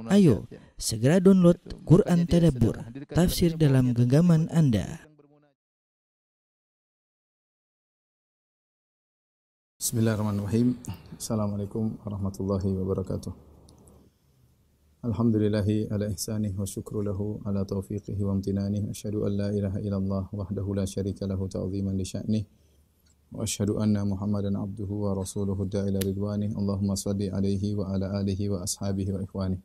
Ayo, segera download Quran Tadabbur, tafsir dalam genggaman Anda. Bismillahirrahmanirrahim. Assalamualaikum warahmatullahi wabarakatuh. Alhamdulillahi ala ihsanih wa syukru lahu ala taufiqihi wa amtinanih. Asyhadu an la ilaha illallah wahdahu la syarika lahu ta'ziman li sya'nih. Wa asyhadu anna Muhammadan abduhu wa rasuluhu da'ila ridwanih. Allahumma shalli alaihi wa ala alihi wa ashabihi wa ikhwanih.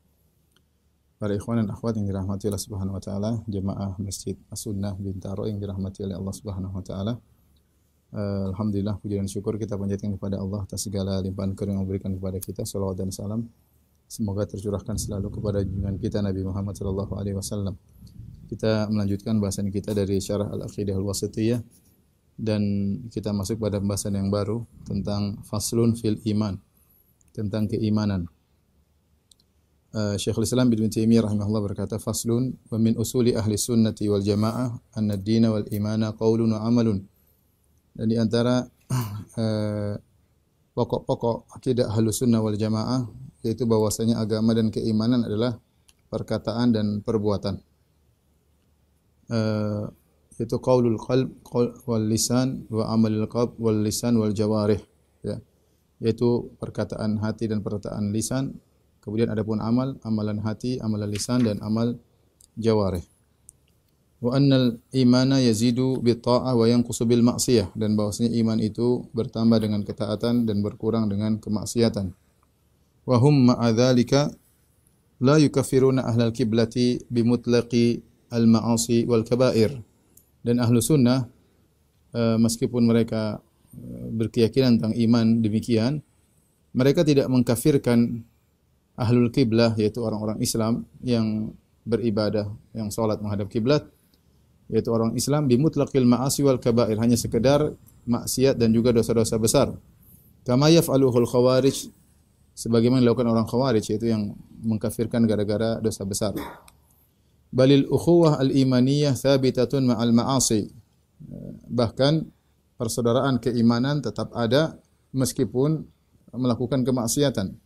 Para ikhwan dan akhwat yang dirahmati Allah Subhanahu wa taala, jemaah Masjid As-Sunnah Bintaro yang dirahmati oleh Allah Subhanahu wa taala. Alhamdulillah, puji dan syukur kita panjatkan kepada Allah atas segala limpahan karunia yang diberikan kepada kita. Shalawat dan salam semoga tercurahkan selalu kepada junjungan kita Nabi Muhammad sallallahu alaihi wasallam. Kita melanjutkan bahasan kita dari Syarah Al-Aqidah Al-Wasithiyah dan kita masuk pada pembahasan yang baru tentang faslun fil iman, tentang keimanan. Syekhul Islam Ibnu Taimiyah rahimahullah berkata, faslun wa min usuli ahli sunnati wal jamaah anna ad-dina wal imana qaulun wa amalun. Dan di antara pokok-pokok akidah ahli sunnah wal jamaah yaitu bahwasanya agama dan keimanan adalah perkataan dan perbuatan. Yaitu qaulul qalb wal lisan wa amalul qalb wal lisan wal jawarih, ya. Yaitu perkataan hati dan perkataan lisan. Kemudian adapun amalan hati, amalan lisan dan amal jawarih. Wa annal imana yazidu bit ta'ah wa yanqusu bil ma'siyah, dan bahwasanya iman itu bertambah dengan ketaatan dan berkurang dengan kemaksiatan. Wa hum ma'a dzalika la yukaffiruna ahlal qiblati bi mutlaqi al ma'asi wal kaba'ir. Dan ahlu sunnah meskipun mereka berkeyakinan tentang iman demikian, mereka tidak mengkafirkan ahlul kiblah, yaitu orang-orang Islam yang beribadah, yang salat menghadap kiblat, yaitu orang Islam bimutlaqil ma'asi wal kaba'ir, hanya sekedar maksiat dan juga dosa-dosa besar. Kama yaf'aluhul khawarij, sebagaimana dilakukan orang khawarij, yaitu yang mengkafirkan gara-gara dosa besar. Balil ukhuwah al-imaniyah thabitatun ma'al ma'asi. Bahkan persaudaraan keimanan tetap ada meskipun melakukan kemaksiatan.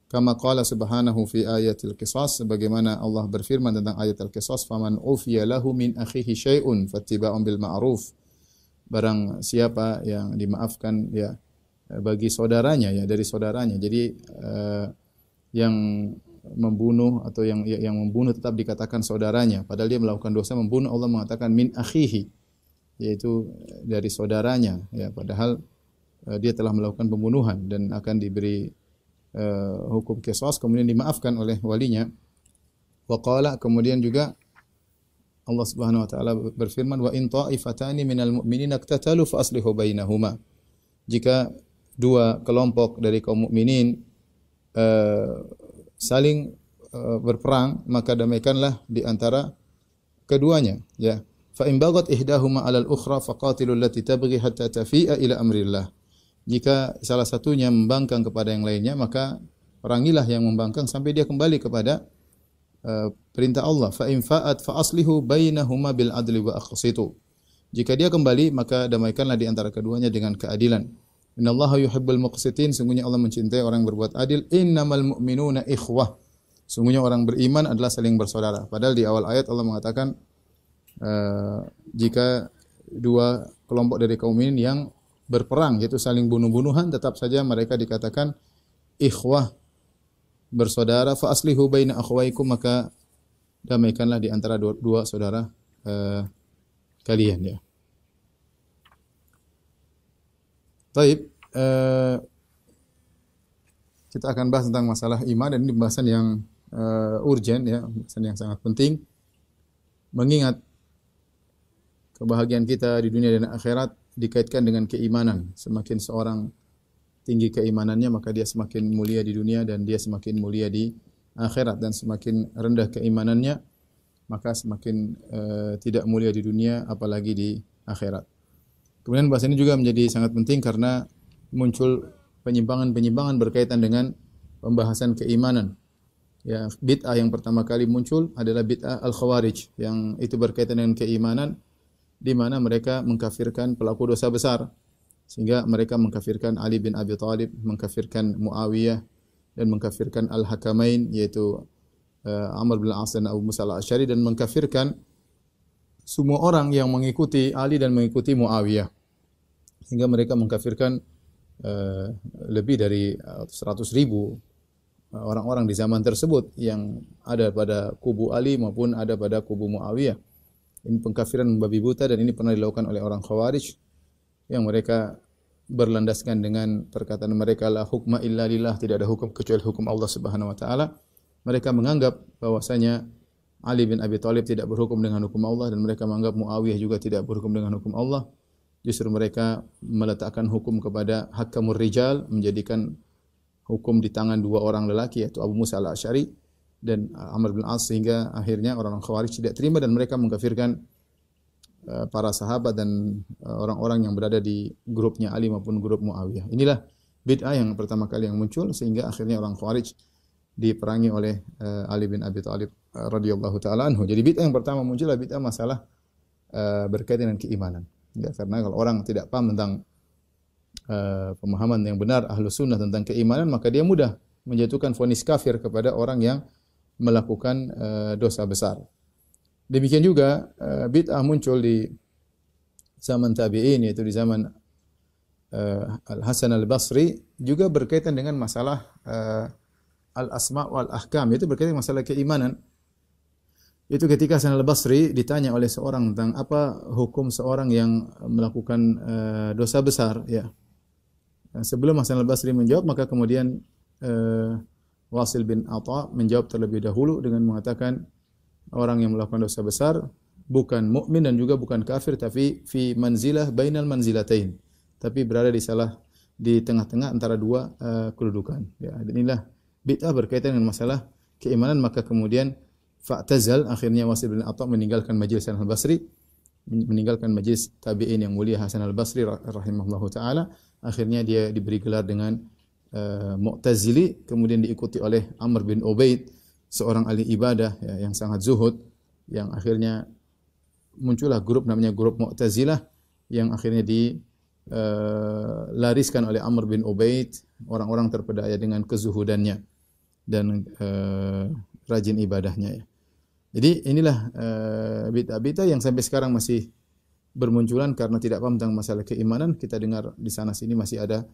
Kama qala subhanahu fi ayatil qisas, sebagaimana Allah berfirman tentang ayat al-qisas, faman ufiya lahu min akhihi syai'un fattiba'un bil ma'ruf. Barang siapa yang dimaafkan ya bagi saudaranya, ya dari saudaranya. Jadi yang membunuh atau yang membunuh tetap dikatakan saudaranya, padahal dia melakukan dosa membunuh. Allah mengatakan min akhihi, yaitu dari saudaranya, ya padahal dia telah melakukan pembunuhan dan akan diberi hukum qisas, kemudian dimaafkan oleh walinya. Wa qala, kemudian juga Allah Subhanahu wa taala berfirman, wa in ta'ifatani minal mu'minina iqtatalu fa aslihu bainahuma. Jika dua kelompok dari kaum mukminin saling berperang, maka damaikanlah di antara keduanya, ya. Fa in bagat ihdahuma 'alal ukhra faqatilul lati tabghi hatta tafi'a ila amrillah. Jika salah satunya membangkang kepada yang lainnya, maka perangilah yang membangkang sampai dia kembali kepada perintah Allah. Fa in fa'at fa aslihu bainahuma bil adli wa aqsitu. Jika dia kembali, maka damaikanlah di antara keduanya dengan keadilan. Innallaha yuhibbul muqsitin, sungguhnya Allah mencintai orang yang berbuat adil. Innamal mu'minuna ikhwah, sungguhnya orang beriman adalah saling bersaudara. Padahal di awal ayat Allah mengatakan jika dua kelompok dari kaum mukminin yang berperang, yaitu saling bunuh-bunuhan, tetap saja mereka dikatakan ikhwah, bersaudara. Fa aslihu baina akhwaikum, maka damaikanlah di antara dua saudara kalian, ya. Baik, kita akan bahas tentang masalah iman, dan ini pembahasan yang urgent, ya, pembahasan yang sangat penting, mengingat kebahagiaan kita di dunia dan akhirat dikaitkan dengan keimanan. Semakin seorang tinggi keimanannya, maka dia semakin mulia di dunia dan dia semakin mulia di akhirat, dan semakin rendah keimanannya, maka semakin tidak mulia di dunia apalagi di akhirat. Kemudian bahas ini juga menjadi sangat penting karena muncul penyimpangan-penyimpangan berkaitan dengan pembahasan keimanan. Ya, bid'ah yang pertama kali muncul adalah bid'ah al-khawarij, yang itu berkaitan dengan keimanan, di mana mereka mengkafirkan pelaku dosa besar, sehingga mereka mengkafirkan Ali bin Abi Thalib, mengkafirkan Muawiyah, dan mengkafirkan al-Hakamain, yaitu Amr bin As dan Abu Musa al-Asy'ari dan mengkafirkan semua orang yang mengikuti Ali dan mengikuti Muawiyah. Sehingga mereka mengkafirkan lebih dari 100.000 orang-orang di zaman tersebut yang ada pada kubu Ali maupun ada pada kubu Muawiyah. Ini pengkafiran membabi buta dan ini pernah dilakukan oleh orang Khawarij yang mereka berlandaskan dengan perkataan mereka la hukma illa lillah, tidak ada hukum kecuali hukum Allah Subhanahu wa taala. Mereka menganggap bahwasanya Ali bin Abi Thalib tidak berhukum dengan hukum Allah dan mereka menganggap Muawiyah juga tidak berhukum dengan hukum Allah. Justru mereka meletakkan hukum kepada hakamur rijal, menjadikan hukum di tangan dua orang lelaki yaitu Abu Musa al-Asy'ari dan Amr bin As, sehingga akhirnya orang Khawarij tidak terima dan mereka mengkafirkan para sahabat dan orang-orang yang berada di grupnya Ali maupun grup Muawiyah. Inilah bid'ah yang pertama kali yang muncul sehingga akhirnya orang Khawarij diperangi oleh Ali bin Abi Thalib radhiyallahu taala anhu. Jadi bid'ah yang pertama muncul adalah bid'ah masalah berkaitan dengan keimanan. Ya, karena kalau orang tidak paham tentang pemahaman yang benar Ahlus Sunnah tentang keimanan, maka dia mudah menjatuhkan vonis kafir kepada orang yang melakukan dosa besar. Demikian juga bid'ah muncul di zaman tabi'in, yaitu di zaman Al-Hasan Al-Basri, juga berkaitan dengan masalah al-asma' wal ahkam, yaitu berkaitan dengan masalah keimanan. Itu ketika Hasan Al-Basri ditanya oleh seorang tentang apa hukum seorang yang melakukan dosa besar, ya. Sebelum Hasan Al-Basri menjawab, maka kemudian Wasil bin Atha menjawab terlebih dahulu dengan mengatakan orang yang melakukan dosa besar bukan mukmin dan juga bukan kafir, tapi fi manzilah bainal manzilatain, tapi berada di tengah-tengah antara dua kedudukan. Ya, dan inilah bid'ah berkaitan dengan masalah keimanan. Maka kemudian fa'tazal, akhirnya Wasil bin Atha meninggalkan majelis Hasan Al-Basri, meninggalkan majelis tabi'in yang mulia Hasan Al-Basri rahimahullahu taala. Akhirnya dia diberi gelar dengan Mu'tazili, kemudian diikuti oleh Amr bin Ubaid, seorang ahli ibadah ya, yang sangat zuhud, yang akhirnya muncullah grup namanya grup Mu'tazilah yang akhirnya dilariskan oleh Amr bin Ubaid, orang-orang terpedaya dengan kezuhudannya dan rajin ibadahnya ya. Jadi inilah bid'ah-bid'ah yang sampai sekarang masih bermunculan karena tidak paham tentang masalah keimanan. Kita dengar di sana sini masih ada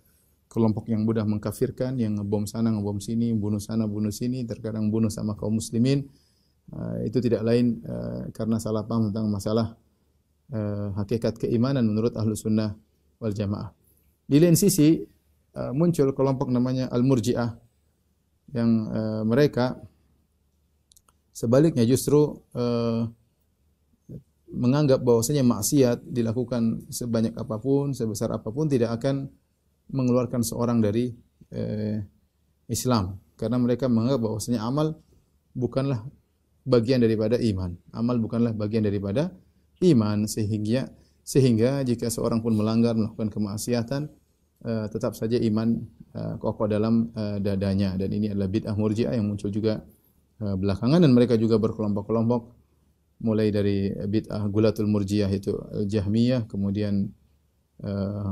kelompok yang mudah mengkafirkan, yang ngebom sana, ngebom sini, bunuh sana, bunuh sini, terkadang bunuh sama kaum muslimin. Itu tidak lain karena salah paham tentang masalah hakikat keimanan menurut Ahlus Sunnah wal Jamaah. Di lain sisi muncul kelompok namanya Al-Murji'ah yang mereka sebaliknya justru menganggap bahwasanya maksiat dilakukan sebanyak apapun, sebesar apapun tidak akan mengeluarkan seorang dari Islam, karena mereka menganggap bahwasanya amal bukanlah bagian daripada iman. Amal bukanlah bagian daripada iman, sehingga jika seorang pun melanggar, melakukan kemaksiatan, tetap saja iman kokoh dalam dadanya. Dan ini adalah bid'ah Murji'ah yang muncul juga belakangan, dan mereka juga berkelompok-kelompok, mulai dari bid'ah Gulatul Murji'ah itu Jahmiyah, kemudian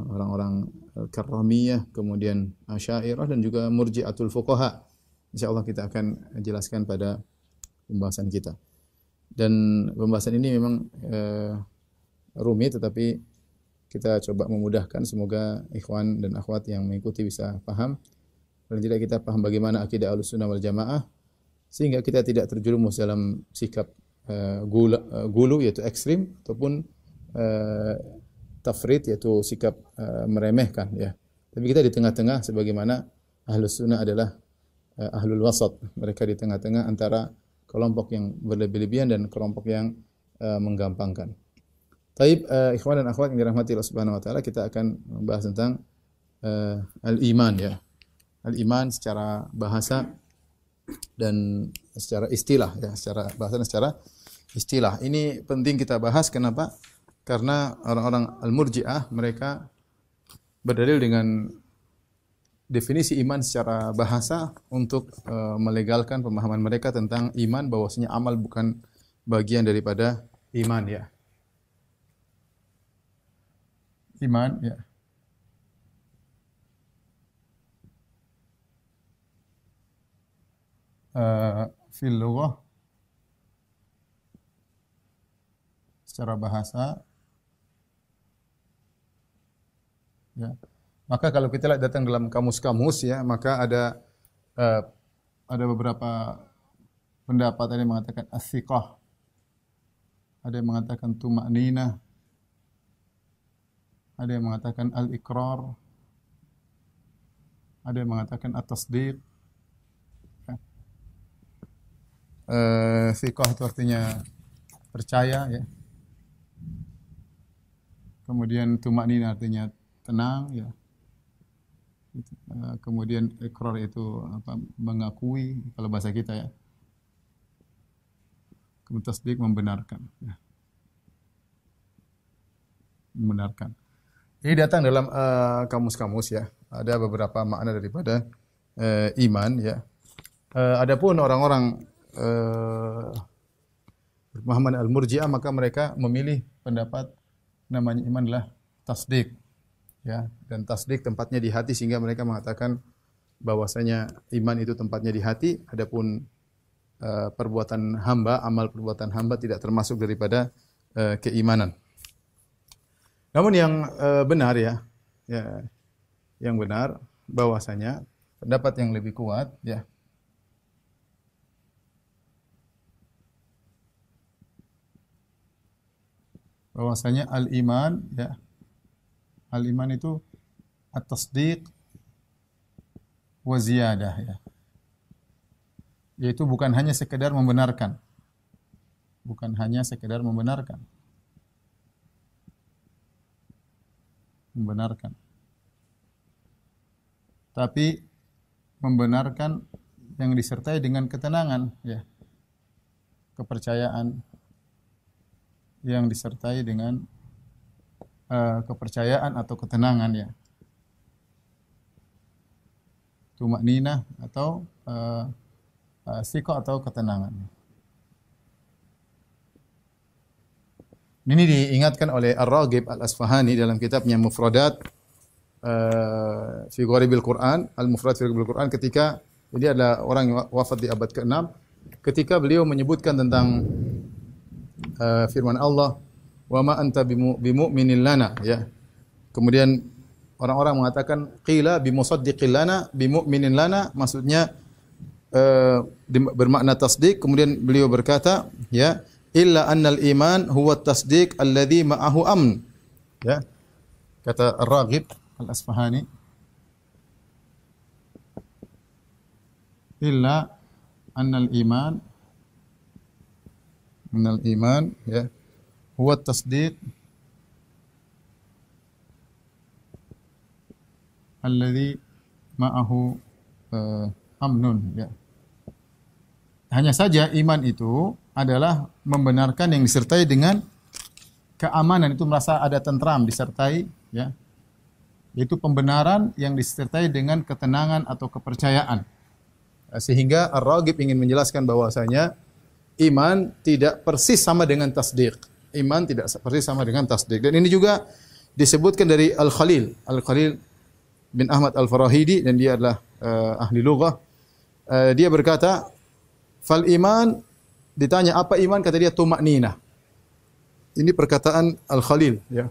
orang-orang Karramiyah, kemudian Asy'ariyah, dan juga Murji'atul Fuqaha. Insyaallah kita akan jelaskan pada pembahasan kita. Dan pembahasan ini memang rumit, tetapi kita coba memudahkan. Semoga ikhwan dan akhwat yang mengikuti bisa paham. Paling tidak kita paham bagaimana akidah Ahlussunnah wal Jamaah, sehingga kita tidak terjerumus dalam sikap gulu yaitu ekstrim, ataupun tafrid yaitu sikap meremehkan ya. Tapi kita di tengah-tengah, sebagaimana Ahlus Sunnah adalah ahlul wasat. Mereka di tengah-tengah antara kelompok yang berlebih-lebihan dan kelompok yang menggampangkan. Taib, ikhwan dan akhwat yang dirahmati Allah Subhanahu wa taala, kita akan membahas tentang al-iman ya. Al-iman secara bahasa dan secara istilah ya, secara bahasa dan secara istilah. Ini penting kita bahas. Kenapa? Karena orang-orang Al-Murji'ah mereka berdalil dengan definisi iman secara bahasa untuk melegalkan pemahaman mereka tentang iman, bahwasanya amal bukan bagian daripada iman ya. Iman ya. fil lughah, secara bahasa, ya. Maka kalau kita lihat datang dalam kamus-kamus, ya, maka ada beberapa pendapat, ada yang mengatakan as-siqah, ada yang mengatakan tuma'ninah, ada yang mengatakan al-iqrar, ada yang mengatakan at-tasdiq. Siqah itu artinya percaya, ya. Kemudian tuma'ninah artinya tenang, ya. Kemudian iqrar itu mengakui kalau bahasa kita, ya. Kemudian tasdik membenarkan, ya. Membenarkan. Ini datang dalam kamus-kamus, ya. Ada beberapa makna daripada iman, ya. Adapun orang-orang Muhammad al-Murji'ah, maka mereka memilih pendapat namanya iman adalah tasdik, ya, dan tasdik tempatnya di hati, sehingga mereka mengatakan bahwasanya iman itu tempatnya di hati. Adapun perbuatan hamba, amal perbuatan hamba tidak termasuk daripada keimanan. Namun yang benar, ya, yang benar bahwasanya pendapat yang lebih kuat, ya, bahwasanya al-iman, ya, al-iman itu at-tasdiq wa ziyadah, ya. Yaitu bukan hanya sekedar membenarkan. Bukan hanya sekedar membenarkan. Membenarkan. Tapi membenarkan yang disertai dengan ketenangan, ya. Kepercayaan yang disertai dengan kepercayaan atau ketenangan, ya. Tuma'ninah atau siqah atau ketenangan. Ini diingatkan oleh Ar-Raghib Al-Asfahani dalam kitabnya Mufradat fi Gharibil Quran, Al-Mufrad fi Gharibil Quran, ketika ini adalah orang yang wafat di abad ke-6, ketika beliau menyebutkan tentang firman Allah, wa ma anta bimu'minin lana, ya. Kemudian orang-orang mengatakan qila bimusaddiqin lana bimu'minin lana, maksudnya bermakna tasdik. Kemudian beliau berkata, ya, illa annal iman huwa tasdik alladhi ma'ahu amn, ya. Kata Ar-Raghib Al-Asfahani, illa annal iman, minal iman, ya, huwa tasdiq alladhi ma'ahu amnun, ya. Hanya saja iman itu adalah membenarkan yang disertai dengan keamanan, itu merasa ada tentram disertai, ya. Itu pembenaran yang disertai dengan ketenangan atau kepercayaan. Sehingga Ar-Raghib ingin menjelaskan bahwasanya iman tidak persis sama dengan tasdik. Iman tidak persis sama dengan tasdik. Dan ini juga disebutkan dari Al-Khalil. Al-Khalil bin Ahmad Al-Farahidi, dan dia adalah ahli lughah. Dia berkata, fal iman, ditanya apa iman, kata dia tuma'ninah. Ini perkataan Al-Khalil, ya.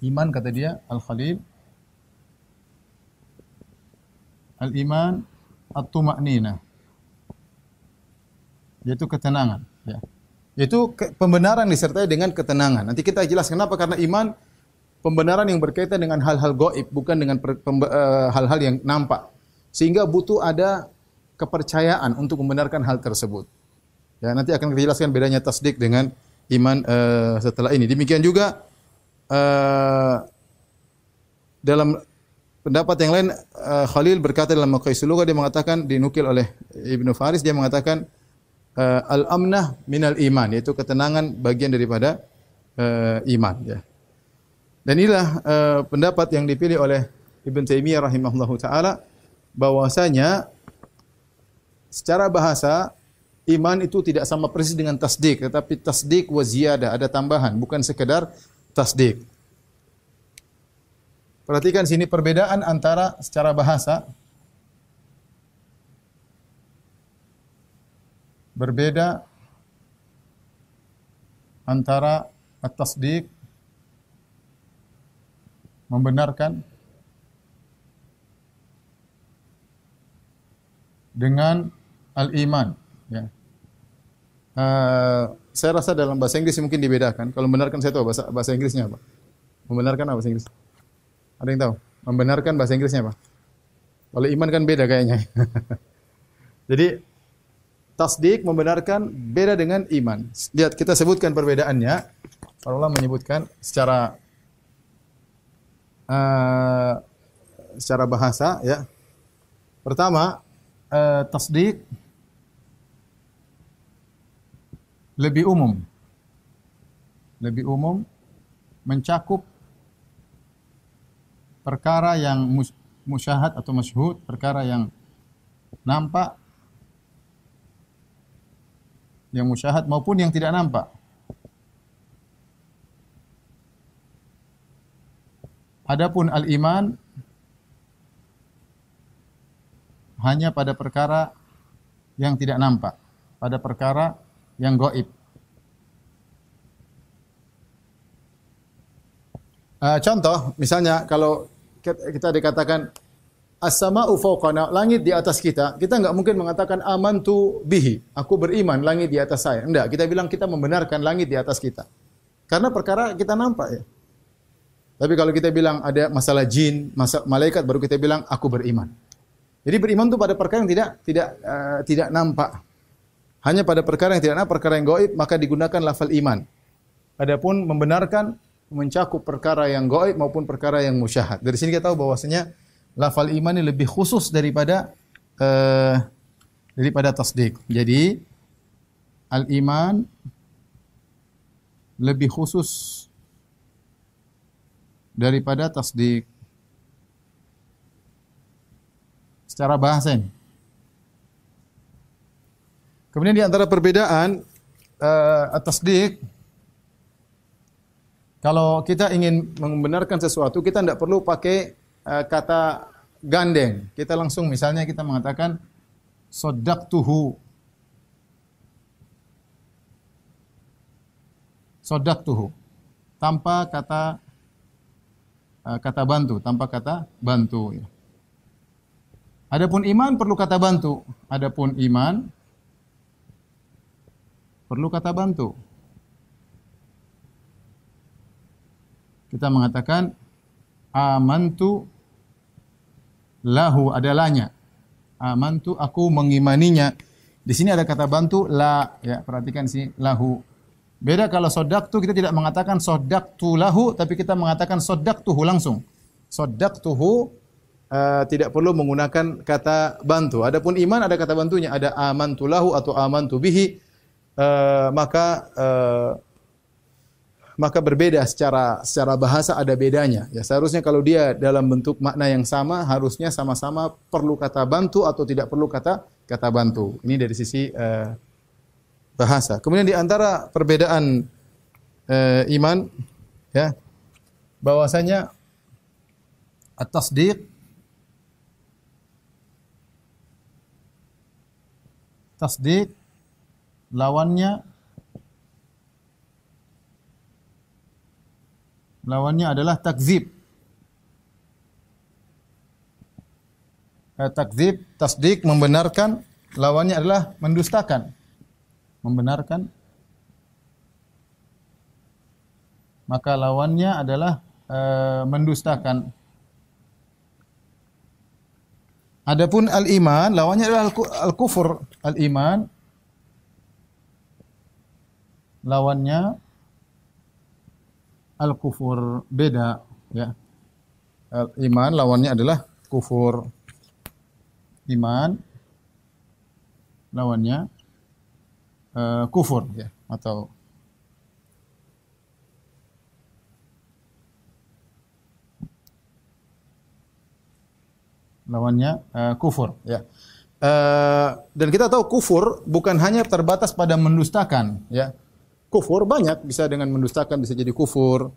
Iman, kata dia Al-Khalil, al-iman at-tuma'ninah, yaitu ketenangan, ya. Yaitu pembenaran disertai dengan ketenangan. Nanti kita jelas kenapa, karena iman pembenaran yang berkaitan dengan hal-hal gaib, bukan dengan hal-hal yang nampak. Sehingga butuh ada kepercayaan untuk membenarkan hal tersebut. Ya, nanti akan kita jelaskan bedanya tasdik dengan iman setelah ini. Demikian juga dalam pendapat yang lain, Khalil berkata dalam Maqaisul Lughah, dia mengatakan, dinukil oleh Ibnu Faris, dia mengatakan al-amnah minal iman, yaitu ketenangan bagian daripada iman, ya. Dan inilah pendapat yang dipilih oleh Ibn Taimiyah rahimahullahu taala, bahwasanya secara bahasa iman itu tidak sama persis dengan tasdik, tetapi tasdik wa ziyadah, ada tambahan, bukan sekedar tasdik. Perhatikan sini perbedaan antara secara bahasa berbeda antara at-tasdiq, membenarkan, dengan al-iman. Ya. Saya rasa dalam bahasa Inggris mungkin dibedakan. Kalau membenarkan saya tahu bahasa Inggrisnya apa. Membenarkan apa bahasa Inggris? Ada yang tahu? Membenarkan bahasa Inggrisnya apa? Kalau iman kan beda kayaknya. Jadi tasdik membenarkan beda dengan iman. Lihat kita sebutkan perbedaannya. Para ulama menyebutkan secara bahasa ya. Pertama, tasdik lebih umum. Lebih umum mencakup perkara yang musyahad atau masyhud, perkara yang nampak, yang musyahad maupun yang tidak nampak. Adapun al-iman hanya pada perkara yang tidak nampak, pada perkara yang gaib. Contoh, misalnya kalau kita dikatakan as-sama'u fawqana, langit di atas kita, kita enggak mungkin mengatakan amantu bihi, aku beriman langit di atas saya. Enggak, kita bilang kita membenarkan langit di atas kita. Karena perkara kita nampak ya. Tapi kalau kita bilang ada masalah jin, masalah malaikat, baru kita bilang aku beriman. Jadi beriman itu pada perkara yang tidak nampak. Hanya pada perkara yang tidak nampak, perkara yang gaib, maka digunakan lafal iman. Adapun membenarkan mencakup perkara yang gaib maupun perkara yang musyahad. Dari sini kita tahu bahwasanya lafal iman ini lebih khusus daripada tasdik. Jadi al-iman lebih khusus daripada tasdik. Secara bahasa ini. Kemudian di antara perbedaan at-tasdik, kalau kita ingin membenarkan sesuatu, kita tidak perlu pakai kata gandeng. Kita langsung misalnya kita mengatakan soddaqtuhu. Soddaqtuhu. Tanpa kata bantu, tanpa kata bantu. Adapun iman perlu kata bantu. Adapun iman perlu kata bantu. Kita mengatakan amantu lahu, adalahnya. Amantu, aku mengimaninya. Di sini ada kata bantu la, ya, perhatikan sini lahu. Beda kalau soddaqtu, kita tidak mengatakan soddaqtu lahu, tapi kita mengatakan soddaqtuhu langsung. Soddaqtuhu tidak perlu menggunakan kata bantu. Adapun iman ada kata bantunya, ada amantu lahu atau amantu bihi. Maka berbeda secara bahasa, ada bedanya. Ya, seharusnya kalau dia dalam bentuk makna yang sama, harusnya sama-sama perlu kata bantu atau tidak perlu kata bantu. Ini dari sisi bahasa. Kemudian di antara perbedaan iman, ya, bahwasanya at-tasdiq, lawannya adalah takzib. Takzib, tasdik, membenarkan, lawannya adalah mendustakan. Membenarkan, maka lawannya adalah mendustakan. Adapun al-iman, lawannya adalah al-kufur. Al-iman, lawannya al-kufur, beda, ya. Iman lawannya adalah kufur. Iman lawannya kufur, ya, atau lawannya kufur, ya. Dan kita tahu kufur bukan hanya terbatas pada mendustakan, ya. Kufur banyak, bisa dengan mendustakan bisa jadi kufur,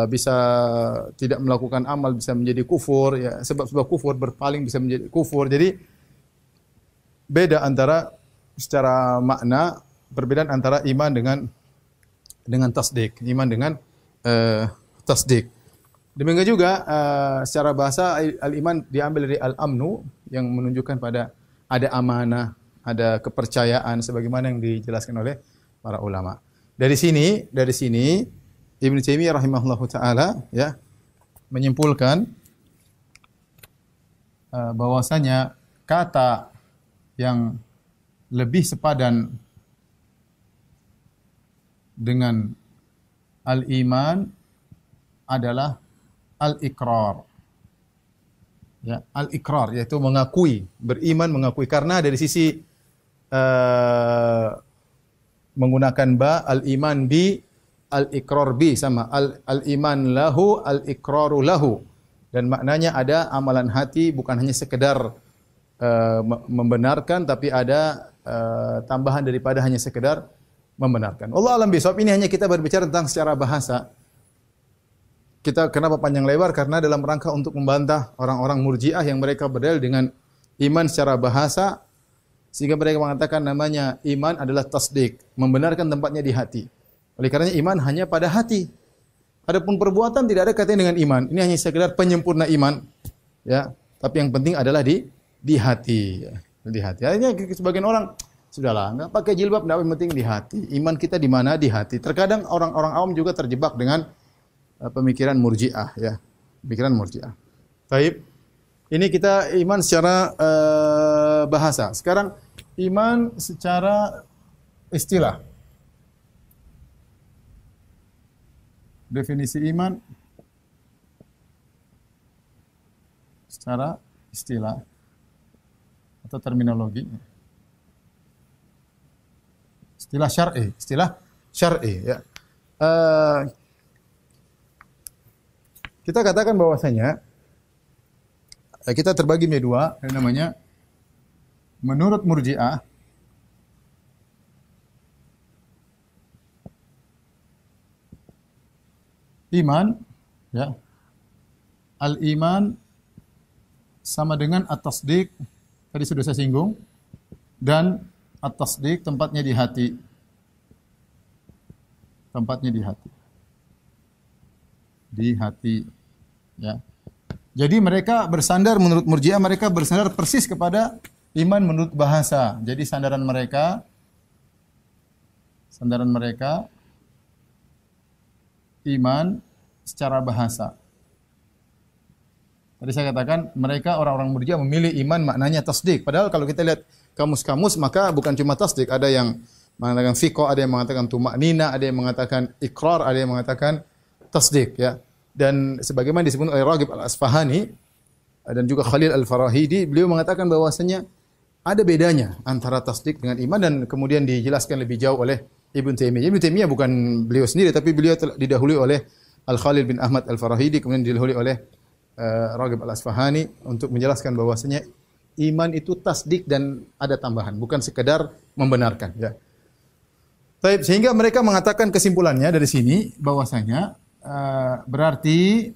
bisa tidak melakukan amal bisa menjadi kufur, ya, sebab kufur berpaling bisa menjadi kufur. Jadi beda antara secara makna perbedaan antara iman dengan tasdik, iman dengan tasdik. Demikian juga secara bahasa al-iman diambil dari al-amnu yang menunjukkan pada ada amanah, ada kepercayaan sebagaimana yang dijelaskan oleh para ulama. Dari sini Ibnu Taimiyah rahimahullahu taala ya menyimpulkan bahwasanya kata yang lebih sepadan dengan al-iman adalah al-iqrar. Ya, al-iqrar yaitu mengakui, beriman mengakui, karena dari sisi menggunakan ba, al-iman bi, al-iqrar bi sama al-iman lahu, al-iqraru lahu. Dan maknanya ada amalan hati bukan hanya sekedar membenarkan, tapi ada tambahan daripada hanya sekedar membenarkan. Allah alam bisawab, ini hanya kita berbicara tentang secara bahasa. Kita kenapa panjang lebar? Karena dalam rangka untuk membantah orang-orang Murji'ah yang mereka berdalil dengan iman secara bahasa, sehingga mereka mengatakan namanya iman adalah tasdik, membenarkan tempatnya di hati. Oleh karenanya iman hanya pada hati. Adapun perbuatan tidak ada kaitannya dengan iman. Ini hanya sekedar penyempurna iman. Ya, tapi yang penting adalah di hati. Ya. Di hati. Akhirnya sebagian orang sudahlah, enggak pakai jilbab, enggak, yang penting di hati. Iman kita di mana? Di hati. Terkadang orang-orang awam juga terjebak dengan pemikiran Murji'ah ya. Pemikiran Murji'ah. Baik. Ini kita iman secara bahasa. Sekarang iman secara istilah. Definisi iman secara istilah atau terminologi. Istilah syar'i ya. Kita katakan bahwasanya kita terbagi menjadi dua, yang namanya menurut Murji'ah iman ya, al-iman sama dengan at-tasdiq, tadi sudah saya singgung, dan at-tasdiq tempatnya di hati. Tempatnya di hati. Di hati ya. Jadi mereka bersandar, menurut Murji'ah mereka bersandar persis kepada iman menurut bahasa. Jadi sandaran mereka iman secara bahasa. Tadi saya katakan mereka orang-orang Murji'ah memilih iman maknanya tasdik. Padahal kalau kita lihat kamus-kamus maka bukan cuma tasdik, ada yang mengatakan fiqh, ada yang mengatakan tumaknina, ada yang mengatakan iqrar, ada yang mengatakan tasdik ya. Dan sebagaimana disebut oleh Raghib Al-Asfahani dan juga Khalil Al-Farahidi, beliau mengatakan bahwasanya ada bedanya antara tasdik dengan iman, dan kemudian dijelaskan lebih jauh oleh Ibnu Taimiyah. Ibnu Taimiyah bukan beliau sendiri, tapi beliau didahului oleh Al-Khalil bin Ahmad Al-Farahidi, kemudian didahului oleh Raghib Al-Asfahani untuk menjelaskan bahwasanya iman itu tasdik dan ada tambahan, bukan sekedar membenarkan ya. Baik, sehingga mereka mengatakan kesimpulannya dari sini bahwasanya berarti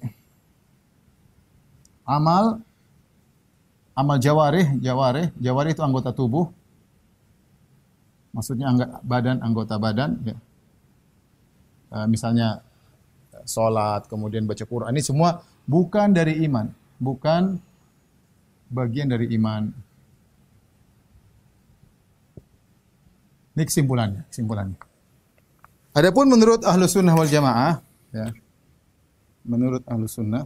amal jawarih itu anggota tubuh, maksudnya anggota badan ya. Misalnya salat, kemudian baca Quran, ini semua bukan dari iman, bukan bagian dari iman. Ini kesimpulannya. Adapun menurut Ahlus Sunnah wal Jamaah ya, menurut Ahlus Sunnah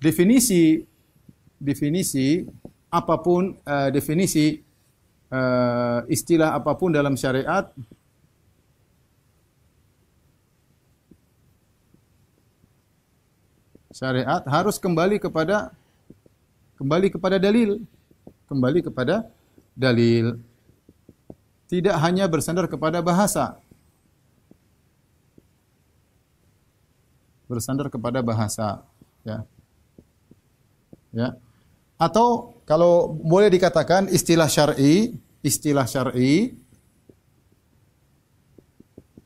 definisi apapun, istilah apapun dalam syariat harus kembali kepada dalil. Tidak hanya bersandar kepada bahasa. Ya. Ya. Atau kalau boleh dikatakan istilah syar'i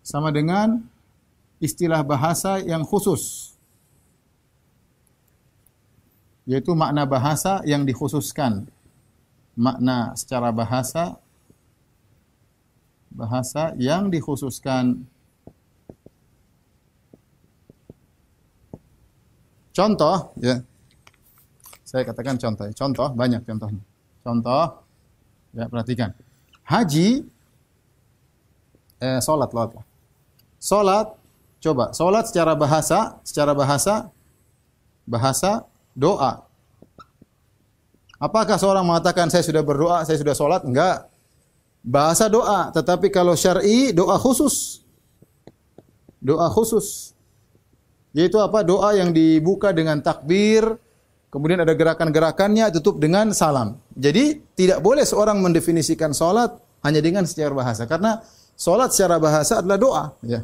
sama dengan istilah bahasa yang khusus. yaitu makna bahasa yang dikhususkan. Makna secara bahasa yang dikhususkan. Contoh, ya. Saya katakan contoh. Contoh banyak contohnya. Contoh, ya salat, salat. Salat, coba. Salat secara bahasa doa. Apakah seorang mengatakan saya sudah berdoa, saya sudah salat? Enggak. Bahasa doa, tetapi kalau syar'i doa khusus. Doa khusus. Yaitu apa? Doa yang dibuka dengan takbir, kemudian ada gerakan-gerakannya, tutup dengan salam. Jadi tidak boleh seorang mendefinisikan salat hanya dengan secara bahasa, karena salat secara bahasa adalah doa. Ya.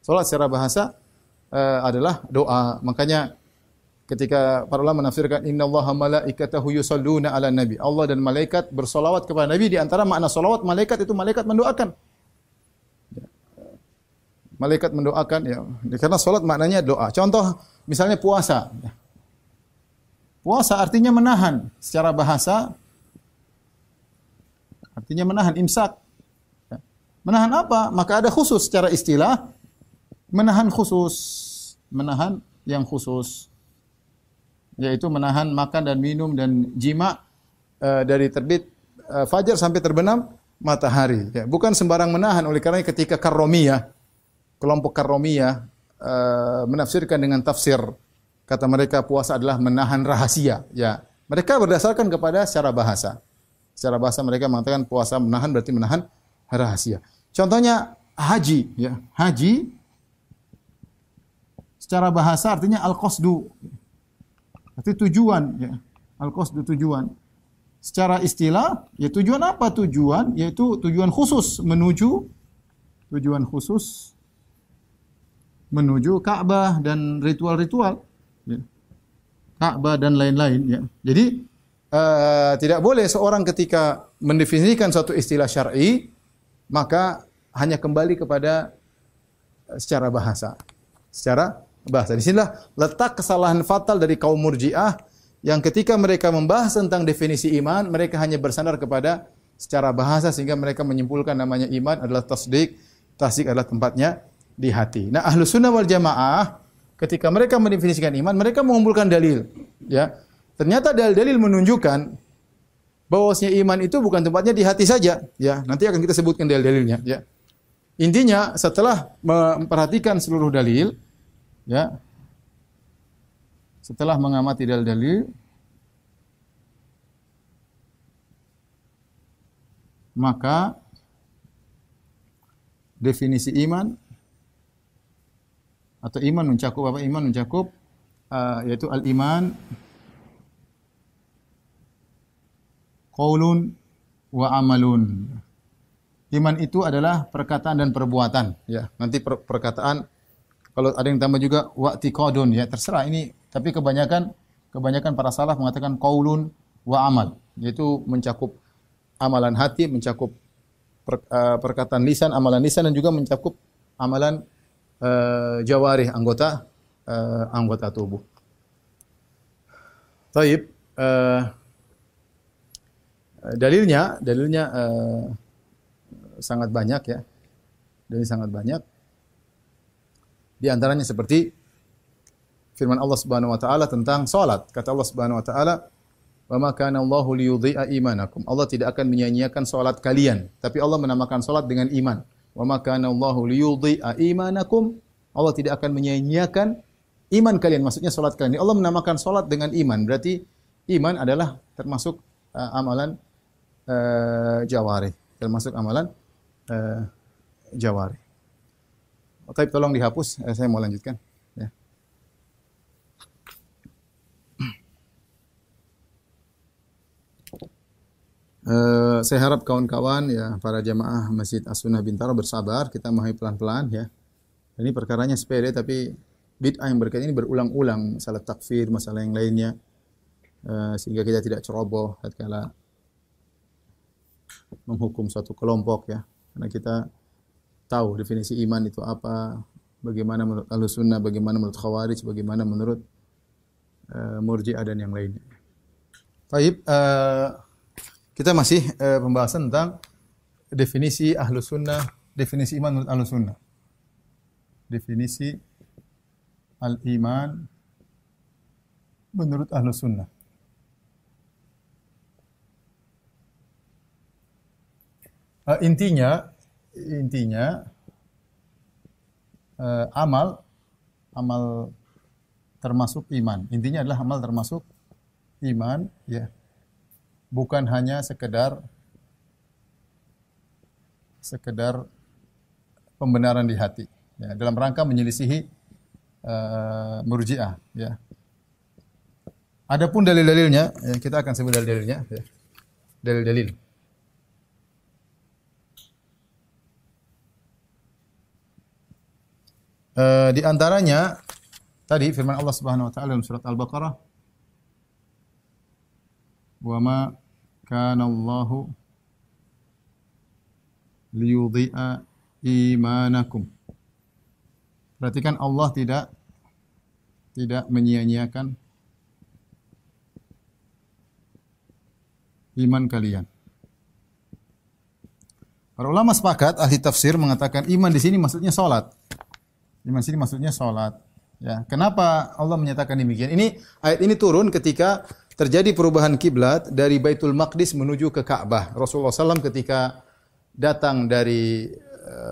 Salat secara bahasa adalah doa. Makanya ketika para ulama menafsirkan innallaha malaikatahu yusholluna 'alan nabi. Allah dan malaikat bersolawat kepada Nabi. Di antara makna solawat malaikat itu malaikat mendoakan. Malaikat mendoakan ya. Karena salat maknanya doa. Contoh misalnya puasa. Puasa artinya menahan secara bahasa. Artinya menahan, imsak. Menahan apa? Maka ada khusus secara istilah. Menahan khusus. Menahan yang khusus. Yaitu menahan makan dan minum dan jima dari terbit fajar sampai terbenam matahari. Ya, bukan sembarang menahan. Oleh karena ketika karomiyah, kelompok karomiyah menafsirkan dengan tafsir, kata mereka puasa adalah menahan rahasia. Ya, mereka berdasarkan kepada secara bahasa. Secara bahasa mereka mengatakan puasa menahan berarti menahan rahasia. Contohnya haji. Ya, haji secara bahasa artinya al-qasdu. Arti tujuan, ya. Al-qasdu tujuan. Secara istilah, ya tujuan apa? Tujuan yaitu tujuan khusus menuju Ka'bah dan ritual-ritual, ya. Ka'bah dan lain-lain. Ya. Jadi tidak boleh seorang ketika mendefinisikan suatu istilah syar'i maka hanya kembali kepada secara bahasa. Secara bahasa. Di sinilah letak kesalahan fatal dari kaum Murji'ah yang ketika mereka membahas tentang definisi iman, mereka hanya bersandar kepada secara bahasa sehingga mereka menyimpulkan namanya iman adalah tasdik. Tasdik adalah tempatnya di hati. Nah, Ahlus Sunnah wal Jamaah ketika mereka mendefinisikan iman, mereka mengumpulkan dalil, ya. Ternyata dalil-dalil menunjukkan bahwasanya iman itu bukan tempatnya di hati saja, ya. Nanti akan kita sebutkan dalil-dalilnya, ya. Intinya setelah memperhatikan seluruh dalil, ya. Setelah mengamati dalil-dalil, maka definisi iman atau iman mencakup apa? Iman mencakup yaitu al-iman qaulun wa amalun. Iman itu adalah perkataan dan perbuatan, ya. Nanti perkataan kalau ada yang tambah juga wa'tiqadun, ya, terserah ini, tapi kebanyakan para salaf mengatakan qaulun wa amal, yaitu mencakup amalan hati, mencakup perkataan lisan, amalan lisan, dan juga mencakup amalan jawarih, anggota tubuh. Taib, dalilnya sangat banyak, ya. Dalil sangat banyak. Di antaranya seperti firman Allah Subhanahu wa taala tentang salat. Kata Allah Subhanahu wa taala, "Wa ma kana Allahu liyudhi'a imanakum." Allah tidak akan menyia-nyiakan salat kalian, tapi Allah menamakan salat dengan iman. "Wa ma kana Allahu liyudhi'a imanakum." Allah tidak akan menyia-nyiakan iman kalian, maksudnya salat kalian. Allah menamakan salat dengan iman, berarti iman adalah termasuk amalan jawarih, termasuk amalan jawarih. Oke, tolong dihapus, saya mau lanjutkan. Ya. Saya harap kawan-kawan, ya, para jamaah Masjid As-Sunnah Bintaro bersabar, kita memahami pelan-pelan, ya. Ini perkaranya sepele, tapi bid'ah yang berkaitan ini berulang-ulang, masalah takfir, masalah yang lainnya, sehingga kita tidak ceroboh tatkala menghukum suatu kelompok, ya. Karena kita tahu definisi iman itu apa, bagaimana menurut Ahlus Sunnah, bagaimana menurut Khawarij, bagaimana menurut Murji'ah dan yang lainnya. Baik, kita masih pembahasan tentang definisi Ahlus Sunnah, definisi iman menurut Ahlus Sunnah. Definisi al-iman menurut Ahlus Sunnah. Intinya amal termasuk iman. Intinya adalah amal termasuk iman, ya. Bukan hanya sekedar pembenaran di hati, ya, dalam rangka menyelisihi Murji'ah, ya. Adapun dalil-dalilnya, ya, kita akan sebut dalil-dalilnya, ya. Dalil-dalil. Di antaranya tadi firman Allah Subhanahu wa taala dalam surat Al-Baqarah, "Wa ma kana Allahu liyudhi'a imanakum." Perhatikan, Allah tidak menyia-nyiakan iman kalian. Para ulama sepakat, ahli tafsir mengatakan iman di sini maksudnya salat. Iman sini maksudnya salat. Ya, kenapa Allah menyatakan demikian? Ayat ini turun ketika terjadi perubahan kiblat dari Baitul Maqdis menuju ke Ka'bah. Rasulullah SAW ketika datang dari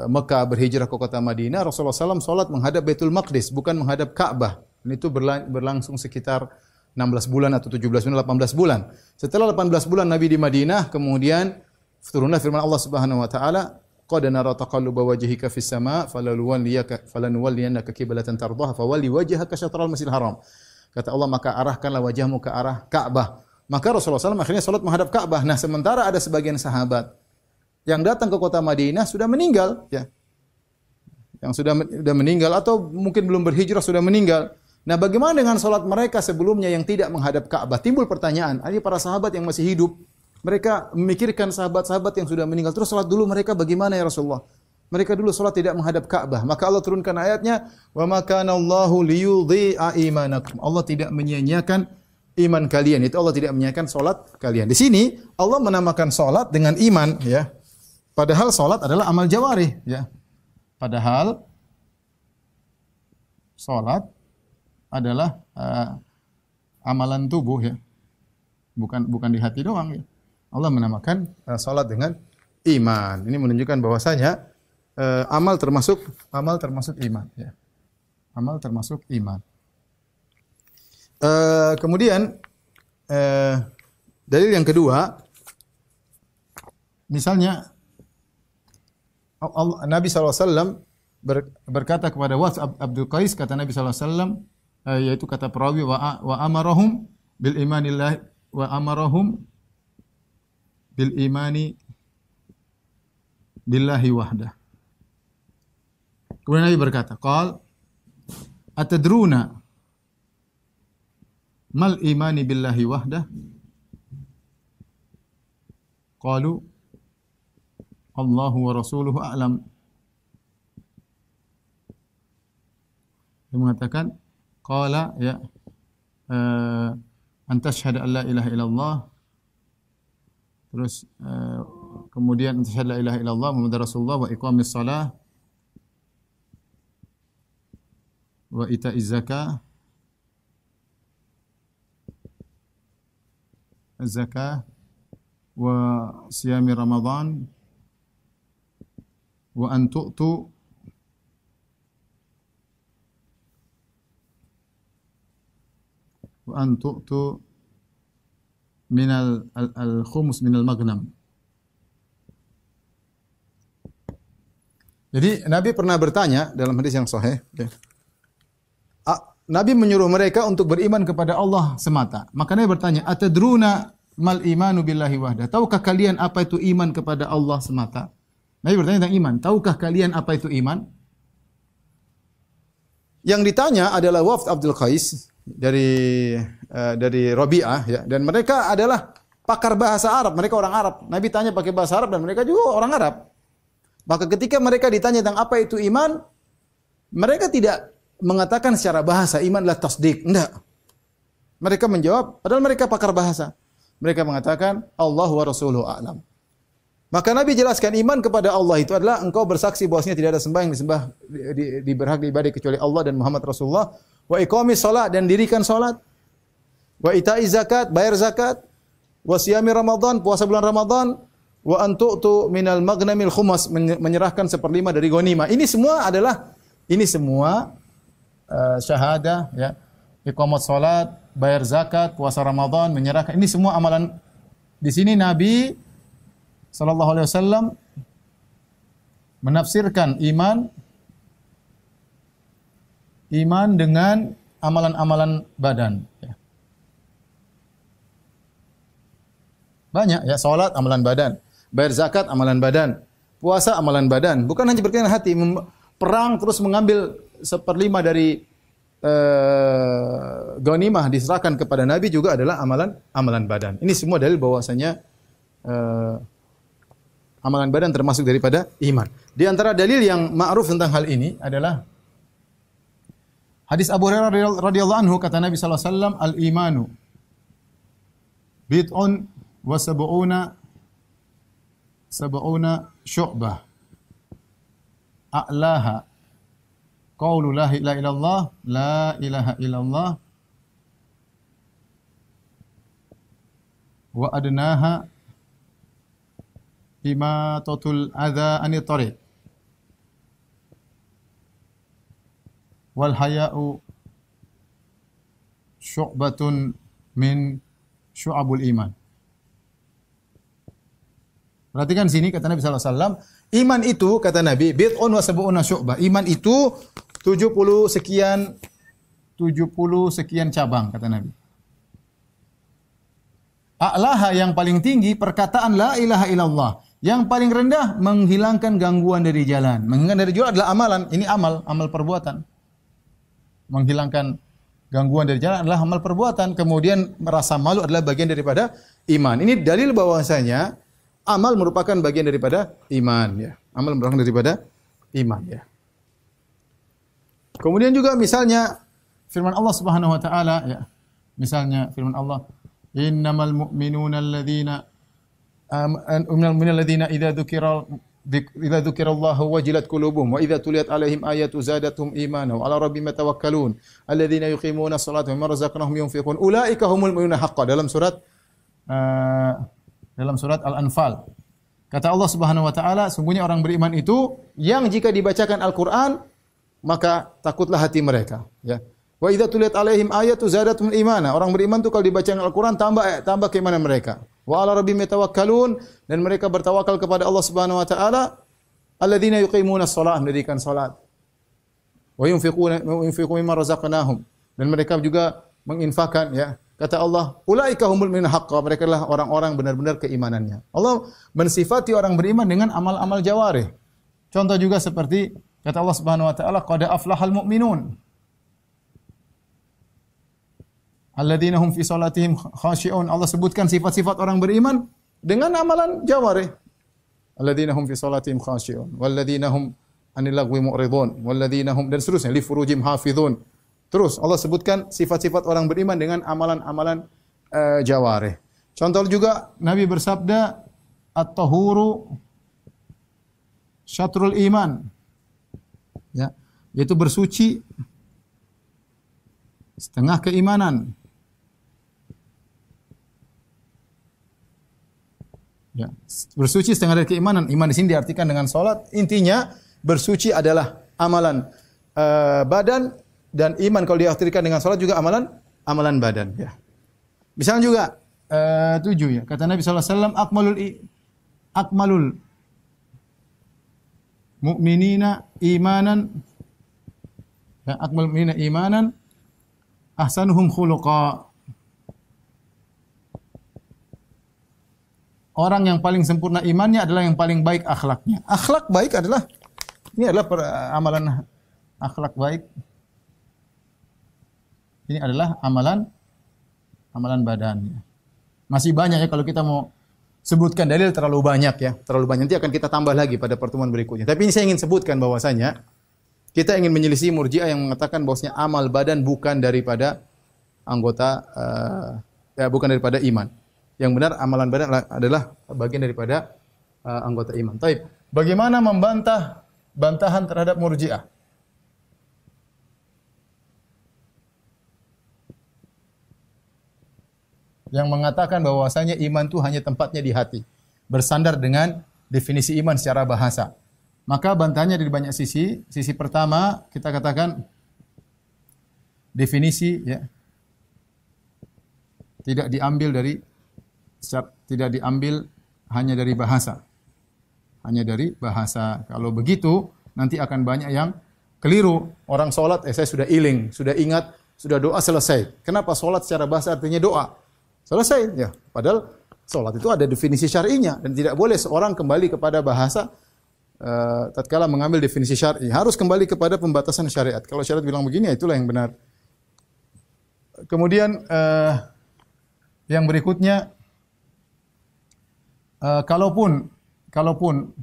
Mekah berhijrah ke kota Madinah, Rasulullah SAW salat menghadap Baitul Maqdis, bukan menghadap Ka'bah. Dan itu berlangsung sekitar 16 bulan atau 17 bulan, 18 bulan. Setelah 18 bulan Nabi di Madinah, kemudian turunlah firman Allah Subhanahu wa taala, "Qad nara taqalluba wajhika fis sama' falanuwalliyannaka qiblatan tardaha fawalli wajhaka syatral masjidil haram." Kata Allah, maka arahkanlah wajahmu ke arah Ka'bah. Maka Rasulullah SAW akhirnya salat menghadap Ka'bah. Nah, sementara ada sebagian sahabat yang datang ke kota Madinah sudah meninggal, ya. Yang sudah meninggal atau mungkin belum berhijrah sudah meninggal. Nah, bagaimana dengan salat mereka sebelumnya yang tidak menghadap Ka'bah? Timbul pertanyaan, ada para sahabat yang masih hidup, mereka memikirkan sahabat-sahabat yang sudah meninggal. Terus salat dulu mereka bagaimana ya Rasulullah? Mereka dulu salat tidak menghadap Ka'bah. Maka Allah turunkan ayatnya, "Wa ma kana Allahu liyudhi'a imanakum." Allah tidak menyia-nyiakan iman kalian. Itu Allah tidak menyia-nyiakan salat kalian. Di sini Allah menamakan salat dengan iman, ya. Padahal salat adalah amal jawarih, ya. Padahal salat adalah amalan tubuh, ya. Bukan di hati doang, ya. Allah menamakan salat dengan iman. Ini menunjukkan bahwasanya amal termasuk iman, ya. Amal termasuk iman. Kemudian dalil yang kedua, misalnya Nabi SAW berkata kepada Was Abdul Qais, kata Nabi SAW, yaitu kata perawi, wa amarahum bil imanillah wa amarahum bil imani billahi wahdah. Kemudian Nabi berkata, qal atadruna mal imani billahi wahdah? Qalu Allahu wa rasuluhu a'lam. Dia mengatakan, qala ya an tashhadu an la ilaha illallah. Terus kemudian an tashhadu la ilaha illallah Muhammadar Rasulullah wa iqamis shalah wa ita'iz zakah wa siyami Ramadan wa an tu'tu min al-khumus min al-maghnam. Jadi Nabi pernah bertanya dalam hadis yang sahih, Nabi menyuruh mereka untuk beriman kepada Allah semata. Maka Nabi bertanya, atadruna mal imanu billahi wahdah? Tahukah kalian apa itu iman kepada Allah semata? Nabi bertanya tentang iman. Tahukah kalian apa itu iman? Yang ditanya adalah Wafd Abdul Qais dari Rabi'ah, ya, dan mereka adalah pakar bahasa Arab, mereka orang Arab. Nabi tanya pakai bahasa Arab dan mereka juga orang Arab. Maka ketika mereka ditanya tentang apa itu iman, mereka tidak mengatakan secara bahasa iman adalah tasdik, enggak. Mereka menjawab, padahal mereka pakar bahasa. Mereka mengatakan, Allah wa Rasuluhu a'lam. Maka Nabi jelaskan iman kepada Allah itu adalah engkau bersaksi bahwasanya tidak ada sembah yang disembah berhak diibadahi kecuali Allah dan Muhammad Rasulullah. Wa iqamis salat, dan dirikan salat. Wa ita'iz zakat, bayar zakat. Wa siyami Ramadan, puasa bulan Ramadan. Wa an tu'tu minal maghnamil khumas, menyerahkan 1/5 dari ghanimah. Ini semua syahadah, ya. Iqamat salat, bayar zakat, puasa Ramadan, menyerahkan. Ini semua amalan. Di sini Nabi sallallahu alaihi wasallam menafsirkan iman dengan amalan-amalan badan. Banyak ya, salat amalan badan, bayar zakat amalan badan, puasa amalan badan. Bukan hanya berkaitan hati, perang terus mengambil 1/5 dari ghanimah diserahkan kepada Nabi juga adalah amalan badan. Ini semua dalil bahwasanya amalan badan termasuk daripada iman. Di antara dalil yang ma'ruf tentang hal ini adalah hadis Abu Hurairah radhiyallahu anhu, kata Nabi sallallahu alaihi wasallam, al-imanu bid'un wa sab'una syu'bah. A'laha qaulu la ilaha illallah, la ilaha illallah, wa adnaha imatatul adza anit thariq, wal haya'u syu'batun min syu'abul iman. Perhatikan sini, kata Nabi sallallahu alaihi wasallam, iman itu, kata Nabi, bid'un wa sab'una syu'bah. Iman itu 70 sekian cabang, kata Nabi. A'laha, yang paling tinggi perkataan la ilaha illallah. Yang paling rendah menghilangkan gangguan dari jalan. Menghilangkan dari jalan adalah amalan. Ini amal perbuatan. Menghilangkan gangguan dari jalan adalah amal perbuatan. Kemudian merasa malu adalah bagian daripada iman. Ini dalil bahwasanya amal merupakan bagian daripada iman, ya. Amal merupakan daripada iman, ya. Kemudian juga misalnya firman Allah Subhanahu wa taala, ya. Misalnya firman Allah, innamal mu'minuna alladzina idza dzukirallahu wajilat qulubuhum wa idza tuliyat alaihim ayatu zadatuhum imana wa ala rabbihim yatawakkalun alladzina yuqimuna sholata wa mimma razaqnahum yunfiqun ulaika humul mu'minuna haqqan, dalam surat Al-Anfal. Kata Allah Subhanahu wa taala, sungguhnya orang beriman itu yang jika dibacakan Al-Qur'an maka takutlah hati mereka, ya. Wa idza tuliyat alaihim ayatu zadatum imana. Orang beriman itu kalau dibacakan Al-Qur'an tambah keimanan mereka. Wa ala rabbihim yatawakkalun, dan mereka bertawakal kepada Allah Subhanahu wa taala. Alladzina yuqimuna shalah, mendirikan salat. Wa yunfiquna mimma razaqnahum, dan mereka juga menginfakkan, ya. Kata Allah, ulaika humul mu'minun haqqan, mereka adalah orang-orang benar-benar keimanannya. Allah mensifati orang beriman dengan amal-amal jawarih. Contoh juga seperti kata Allah Subhanahu wa taala, qad aflahal mu'minun alladzina hum fi salatihim khashi'un. Allah sebutkan sifat-sifat orang beriman dengan amalan jawarih. Alladzina hum fi salatihim khashi'un walladzina hum anil lagwi mu'ridun walladzina hum, dan seterusnya, li furujim hafizun. Terus Allah sebutkan sifat-sifat orang beriman dengan amalan-amalan jawarih. Contoh juga Nabi bersabda, at-tahuru syatrul iman, ya, yaitu bersuci setengah keimanan. Ya, bersuci setengah dari keimanan. Iman di sini diartikan dengan salat. Intinya bersuci adalah amalan badan, dan iman kalau diartikan dengan salat juga amalan badan, ya. Misalnya juga 7, ya. Kata Nabi sallallahu alaihi wasallam, akmalul mu'minina imanan, ya, akmalul mu'minina imanan ahsanuhum khuluqa. Orang yang paling sempurna imannya adalah yang paling baik akhlaknya. Akhlak baik adalah, ini adalah amalan akhlak baik. Ini adalah amalan badan. Masih banyak, ya, kalau kita mau sebutkan dalil terlalu banyak, ya. Terlalu banyak. Nanti akan kita tambah lagi pada pertemuan berikutnya. Tapi ini saya ingin sebutkan bahwasanya kita ingin menyelisih Murji'ah yang mengatakan bahwasanya amal badan bukan daripada anggota bukan daripada iman. Yang benar amalan badan adalah bagian daripada anggota iman. Taib. Bagaimana membantah bantahan terhadap Murji'ah? Yang mengatakan bahwasanya iman itu hanya tempatnya di hati, bersandar dengan definisi iman secara bahasa. Maka bantahannya dari banyak sisi. Sisi pertama kita katakan definisi ya tidak diambil hanya dari bahasa. Hanya dari bahasa. Kalau begitu nanti akan banyak yang keliru. Orang salat saya sudah iling, sudah ingat, sudah doa selesai. Kenapa salat secara bahasa artinya doa? Selesai ya. Padahal salat itu ada definisi syar'inya dan tidak boleh seorang kembali kepada bahasa tatkala mengambil definisi syar'i. Harus kembali kepada pembatasan syariat. Kalau syariat bilang begini, ya itulah yang benar. Kemudian yang berikutnya kalaupun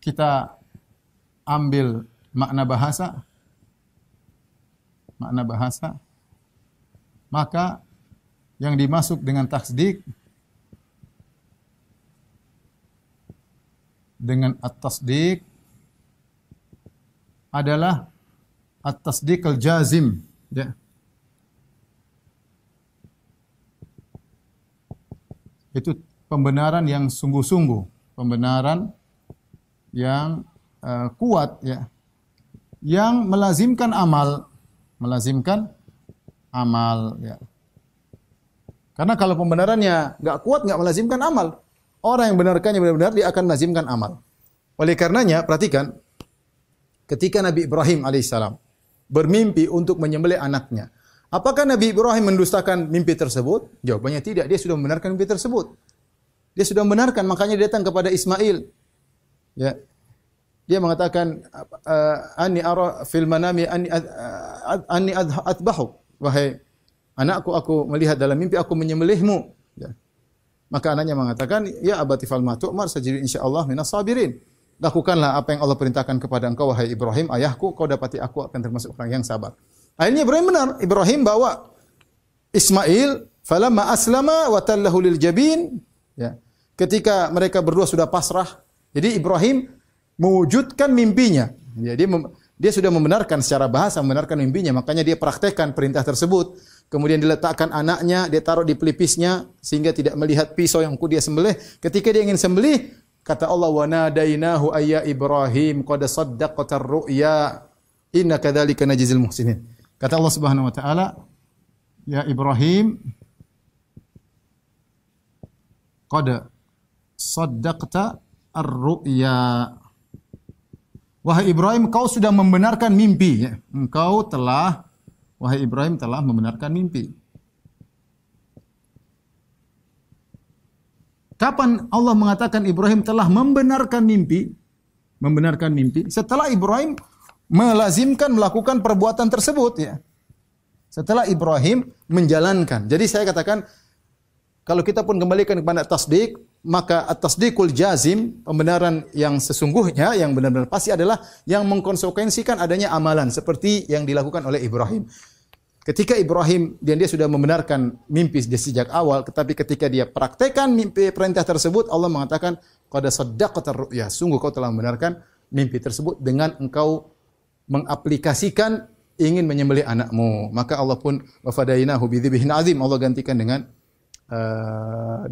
kita ambil makna bahasa, maka yang dimasuk dengan tasdik dengan at-tasdik adalah at-tasdik al-jazim ya. Itu pembenaran yang sungguh-sungguh, pembenaran yang kuat ya, yang melazimkan amal ya. Karena kalau pembenarannya enggak kuat, enggak melazimkan amal. Orang yang benarkannya benar-benar dia akan melazimkan amal. Oleh karenanya, perhatikan ketika Nabi Ibrahim alaihissalam bermimpi untuk menyembelih anaknya. Apakah Nabi Ibrahim mendustakan mimpi tersebut? Jawabannya tidak. Dia sudah membenarkan mimpi tersebut. Dia sudah membenarkan, makanya dia datang kepada Ismail. Ya. Dia mengatakan anni ara fil manami anni adbahu. Wahai anakku, aku melihat dalam mimpi aku menyembelihmu. Ya. Maka anaknya mengatakan, ya abati fal ma tu'mar sajidu insyaallah minas sabirin. Lakukanlah apa yang Allah perintahkan kepada engkau wahai Ibrahim, ayahku, kau dapati aku akan termasuk orang yang sabar. Akhirnya Ibrahim benar. Ibrahim bawa Ismail, falamma aslama wa tallahu lil jabin. Ya. Ketika mereka berdua sudah pasrah, jadi Ibrahim mewujudkan mimpinya. Ya, dia sudah membenarkan secara bahasa, membenarkan mimpinya, makanya dia praktekkan perintah tersebut. Kemudian diletakkan anaknya, dia taruh di pelipisnya sehingga tidak melihat pisau yang dia sembelih. Ketika dia ingin sembelih, kata Allah, wa nadainahu ayya Ibrahim qad saddaqta ar-ru'ya inna kadzalika najzil muhsinin. Kata Allah Subhanahu wa taala, ya Ibrahim, qad saddaqta ar-ru'ya. Wahai Ibrahim, kau sudah membenarkan mimpi. Ya. Wahai Ibrahim telah membenarkan mimpi. Kapan Allah mengatakan Ibrahim telah membenarkan mimpi? Membenarkan mimpi setelah Ibrahim melazimkan melakukan perbuatan tersebut ya. Setelah Ibrahim menjalankan. Jadi saya katakan kalau kita pun kembalikan kepada tasdik, maka at-tasdikul jazim, pembenaran yang sesungguhnya, yang benar-benar pasti adalah yang mengkonsekuensikan adanya amalan seperti yang dilakukan oleh Ibrahim. Ketika Ibrahim dia sudah membenarkan mimpi sejak awal, tetapi ketika dia praktekkan mimpi perintah tersebut, Allah mengatakan qad saddaqta ar-ru'ya, sungguh kau telah membenarkan mimpi tersebut dengan engkau mengaplikasikan ingin menyembelih anakmu. Maka Allah pun wa fadainahu bi dzibhin azim, Allah gantikan dengan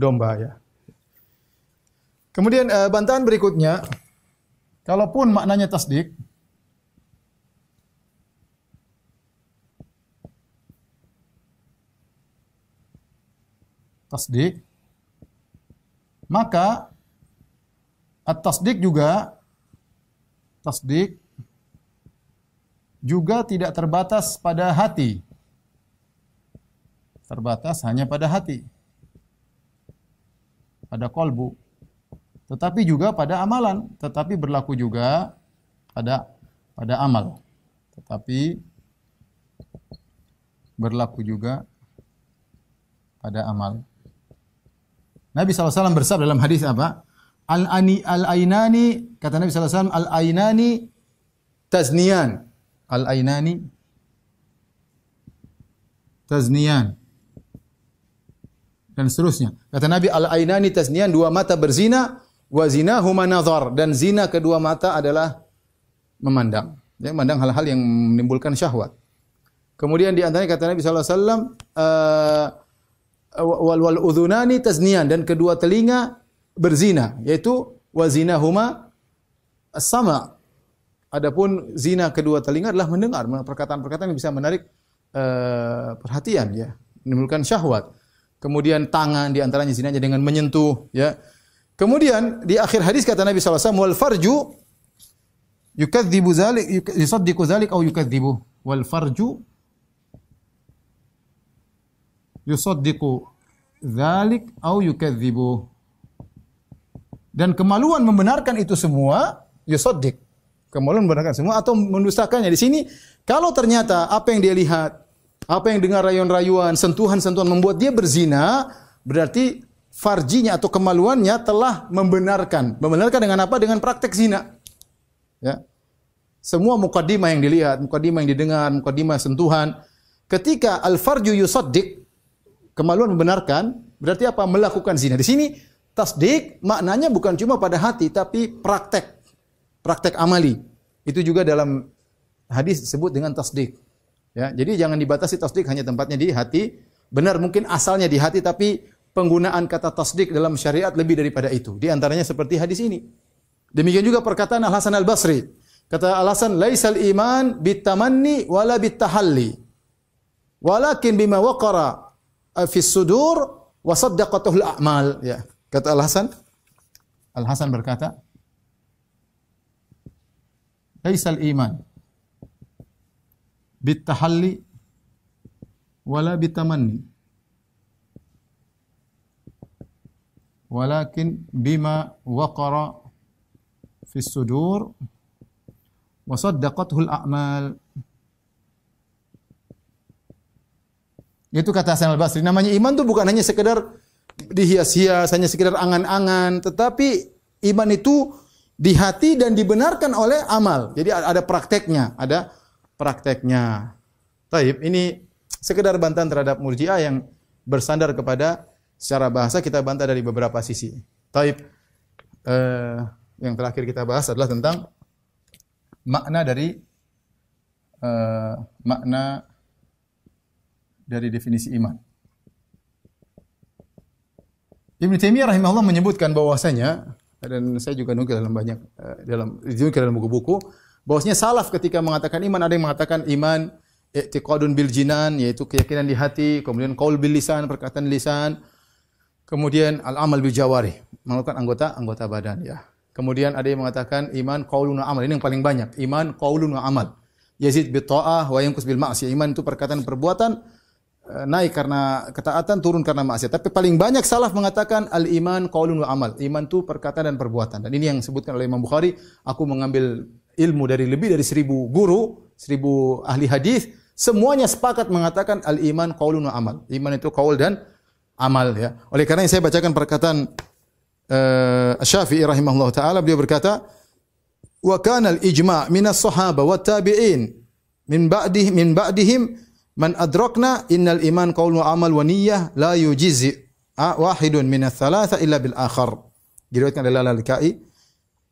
domba ya. Kemudian bantahan berikutnya, kalaupun maknanya tasdik, maka at-tasdik juga tidak terbatas pada hati. Terbatas hanya pada hati. Pada kolbu. Tetapi juga pada amalan, tetapi berlaku juga pada amal. Tetapi berlaku juga pada amal. Nabi SAW bersabda dalam hadis apa? Al-ainani, kata Nabi SAW, al-ainani tazniyan. Al-ainani tazniyan. Dan seterusnya. Kata Nabi, al-ainani tazniyan, dua mata berzina, wa zinahuma nazar, dan zina kedua mata adalah memandang. Ya, memandang hal-hal yang menimbulkan syahwat. Kemudian di antaranya kata Nabi sallallahu alaihi wasallam, wal udhunani tazniyan, dan kedua telinga berzina, yaitu wa zinahuma as-sama'. Adapun zina kedua telinga adalah mendengar perkataan-perkataan yang bisa menarik perhatian, ya, menimbulkan syahwat. Kemudian tangan di antaranya zinanya dengan menyentuh, ya. Kemudian di akhir hadis kata Nabi sallallahu alaihi wasallam, wal farju yukadzibu zalik, yusaddiqu zalik atau yukadzibu. Wal farju yusaddiqu zalik atau yukadzibu. Dan kemaluan membenarkan itu semua, yusaddiq. Kemaluan membenarkan semua atau mendustakannya. Di sini kalau ternyata apa yang dia lihat, apa yang dengar rayuan-rayuan, sentuhan-sentuhan membuat dia berzina, berarti farjinya atau kemaluannya telah membenarkan. Membenarkan dengan apa? Dengan praktek zina. Ya. Semua mukaddimah yang dilihat, mukaddimah yang didengar, mukaddimah sentuhan. Ketika al-farju yusaddiq, kemaluan membenarkan, berarti apa? Melakukan zina. Di sini tasdik maknanya bukan cuma pada hati, tapi praktek. Praktek amali. Itu juga dalam hadis disebut dengan tasdik. Ya, jadi jangan dibatasi tasdik hanya tempatnya di hati. Benar mungkin asalnya di hati, tapi penggunaan kata tasdik dalam syariat lebih daripada itu. Di antaranya seperti hadis ini. Demikian juga perkataan Al-Hasan Al-Basri. Kata Al-Hasan, "Laisal iman bitamanni wala bitahalli. Walakin bima waqara fis sudur wa saddaqatuhul a'mal." Ya, kata Al-Hasan. Al-Hasan berkata, "Laisal iman bitahalli wala bitamanni. Walakin bima waqara fis sudur wa saddaqatuhul a'mal." Itu kata Hasan Al-Basri. Namanya iman itu bukan hanya sekedar dihias-hias, hanya sekedar angan-angan, tetapi iman itu di hati dan dibenarkan oleh amal. Jadi ada prakteknya, ada prakteknya. Taib, ini sekedar bantahan terhadap Murji'ah yang bersandar kepada secara bahasa, kita bantah dari beberapa sisi. Taib, yang terakhir kita bahas adalah tentang makna dari definisi iman. Ibnu Taimiyah rahimahullah menyebutkan bahwasanya, dan saya juga nukil dalam banyak dalam buku-buku, bahwasanya salaf ketika mengatakan iman, ada yang mengatakan iman i'tiqadun bil jinan, yaitu keyakinan di hati, kemudian qaul bil lisan, perkataan lisan, kemudian al-amal bil jawarih, melakukan anggota badan, ya. Kemudian ada yang mengatakan iman qaulun wa amal, ini yang paling banyak, iman qaulun wa amal. Yazid bit ta'ah wa yanqus bil ma'siyah. Iman itu perkataan perbuatan, naik karena ketaatan, turun karena maksiat. Tapi paling banyak salaf mengatakan al-iman qaulun wa amal. Iman itu perkataan dan perbuatan. Dan ini yang disebutkan oleh Imam Bukhari, aku mengambil ilmu dari lebih dari 1000 guru, 1000 ahli hadis, semuanya sepakat mengatakan al-iman qaulun wa amal. Iman itu qaul dan amal, ya. Oleh karena saya bacakan perkataan Asy-Syafi'i rahimahullah taala, beliau berkata, "Wa kana al-ijma' min as-sahaba wa tabi'in min ba'dihim man adrakna innal iman qaul wa amal wa niyyah la yujizi wahidun min ats-tsalatsa illa bil akhar." Diriwayatkan oleh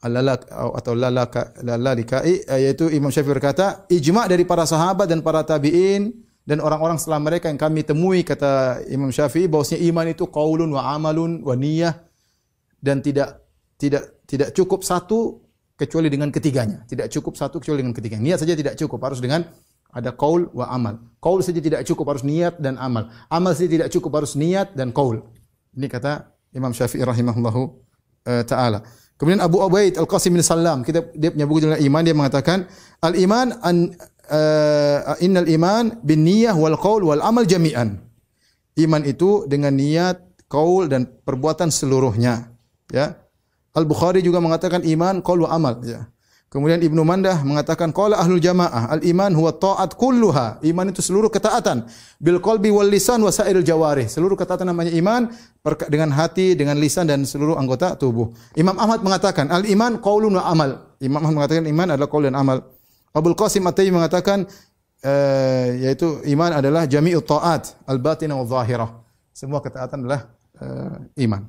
Al-Lalakai, yaitu Imam Syafi'i berkata, ijma' dari para sahabat dan para tabi'in dan orang-orang setelah mereka yang kami temui, kata Imam Syafi'i, bahwasanya iman itu qaulun wa amalun wa niyyah, dan tidak cukup satu kecuali dengan ketiganya. Tidak cukup satu kecuali dengan ketiganya. Niat saja tidak cukup, harus dengan ada qaul wa amal. Qaul saja tidak cukup, harus niat dan amal. Amal saja tidak cukup, harus niat dan qaul. Ini kata Imam Syafi'i rahimahullahu taala. Kemudian Abu Ubaid Al-Qasim bin Sallam, dia punya buku judulnya Iman, dia mengatakan al-iman innal iman bin niyyah wal qaul wal amal jami'an. Iman itu dengan niat, qaul dan perbuatan seluruhnya, ya. Al-Bukhari juga mengatakan iman qaul wa amal, ya. Kemudian Ibnu Mandah mengatakan qala ahlul jamaah al-iman huwa ta'at kulluha. Iman itu seluruh ketaatan, bil qalbi wal lisan wa sa'iril jawarih. Seluruh ketaatan namanya iman, dengan hati, dengan lisan dan seluruh anggota tubuh. Imam Ahmad mengatakan al-iman qaulun wa amal. Imam Ahmad mengatakan iman adalah qaul dan amal. Abul Qasim At-Taimi mengatakan yaitu iman adalah jami'ut ta'at al-batinah wa zahirah. Semua ketaatan adalah iman.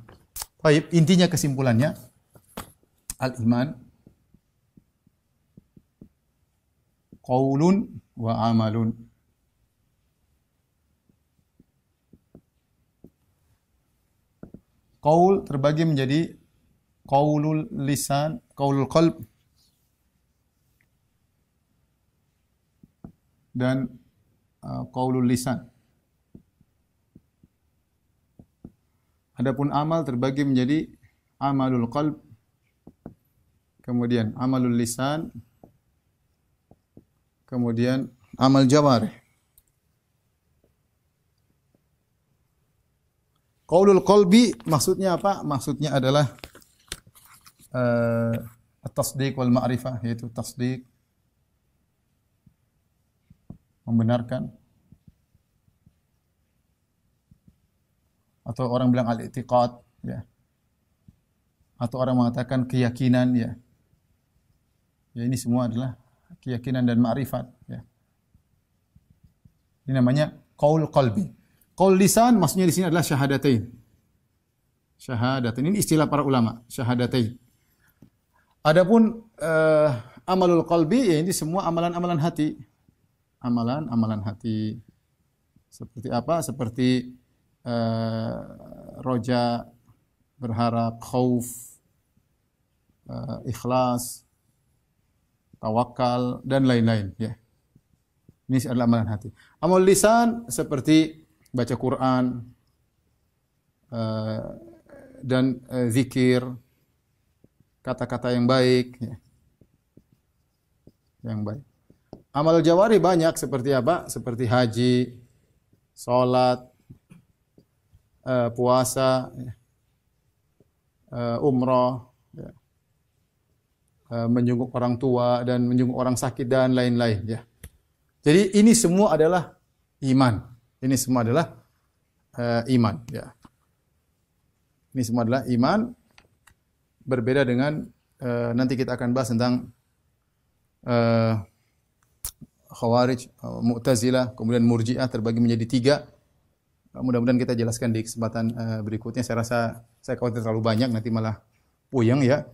Baik, intinya kesimpulannya al-iman qaulun wa amalun. Qaul terbagi menjadi qaulul lisan, qaulul qalb, dan qaulul lisan. Adapun amal terbagi menjadi amalul qalb, kemudian amalul lisan, kemudian amal jawarih. Qaulul qalbi maksudnya apa? Maksudnya adalah at-tasdiq wal ma'rifah, yaitu tasdiq, membenarkan, atau orang bilang al-i'tiqad, ya. Atau orang mengatakan keyakinan, ya. Ya, ini semua adalah keyakinan dan ma'rifat, ya. Ini namanya qaul qalbi. Qaul lisan maksudnya di sini adalah syahadatain. Syahadatain ini istilah para ulama, syahadatain. Adapun amalul qalbi, ya ini semua amalan-amalan hati. Amalan-amalan hati. Seperti apa? Seperti roja, berharap, khauf, ikhlas, tawakal, dan lain-lain, ya. Ini adalah amalan hati. Amal lisan seperti baca Quran dan zikir, kata-kata yang baik, ya. Yang baik. Amal jawari banyak seperti apa? Seperti haji, salat, puasa, umrah, ya. Menjenguk orang tua dan menjenguk orang sakit dan lain-lain, ya. Jadi ini semua adalah iman. Ini semua adalah iman, ya. Ini semua adalah iman. Berbeda dengan nanti kita akan bahas tentang Khawarij, Mu'tazilah, kemudian Murji'ah terbagi menjadi 3. Mudah-mudahan kita jelaskan di kesempatan berikutnya. Saya rasa saya khawatir terlalu banyak, nanti malah puyeng, ya.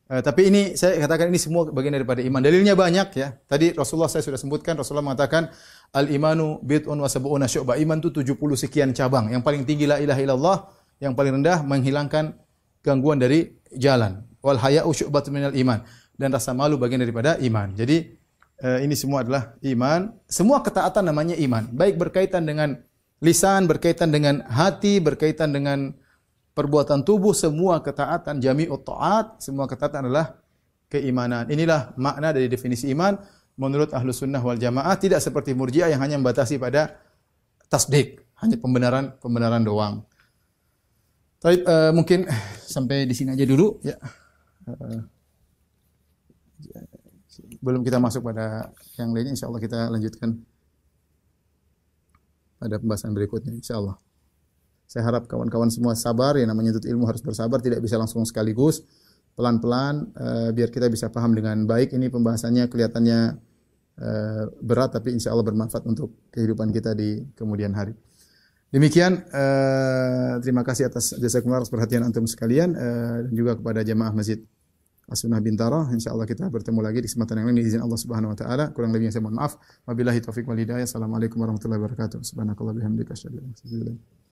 Tapi ini saya katakan ini semua bagian daripada iman. Dalilnya banyak, ya. Tadi Rasulullah saya sudah sebutkan, Rasulullah mengatakan al-imanu bid'un wa sab'una syu'bah. Iman itu 70 sekian cabang. Yang paling tinggi la ilaha illallah, yang paling rendah menghilangkan gangguan dari jalan. Wal haya'u syu'batun minal iman. Dan rasa malu bagian daripada iman. Jadi ini semua adalah iman. Semua ketaatan namanya iman. Baik berkaitan dengan lisan, berkaitan dengan hati, berkaitan dengan perbuatan tubuh, semua ketaatan, jami'ut ta'at, semua ketaatan adalah keimanan. Inilah makna dari definisi iman menurut Ahlus Sunnah wal Jamaah, tidak seperti Murji'ah yang hanya membatasi pada tasdik, hanya pembenaran doang. Tapi mungkin sampai di sini aja dulu, ya. Belum kita masuk pada yang lainnya, insyaallah kita lanjutkan pada pembahasan berikutnya, insyaallah. Saya harap kawan-kawan semua sabar, yang namanya tuntut ilmu harus bersabar, tidak bisa langsung sekaligus, pelan-pelan, biar kita bisa paham dengan baik. Ini pembahasannya kelihatannya berat, tapi insya Allah bermanfaat untuk kehidupan kita di kemudian hari. Demikian, terima kasih atas jazakumullah atas perhatian antum sekalian, dan juga kepada jamaah Masjid As-Sunnah Bintaro. Insyaallah kita bertemu lagi di kesempatan yang lain dengan izin Allah Subhanahu wa taala. Kurang lebihnya saya mohon maaf. Wabillahi taufik wal hidayah. Assalamualaikum warahmatullahi wabarakatuh. Subhanakallah bihamdika asyhadu an la ilaha illa anta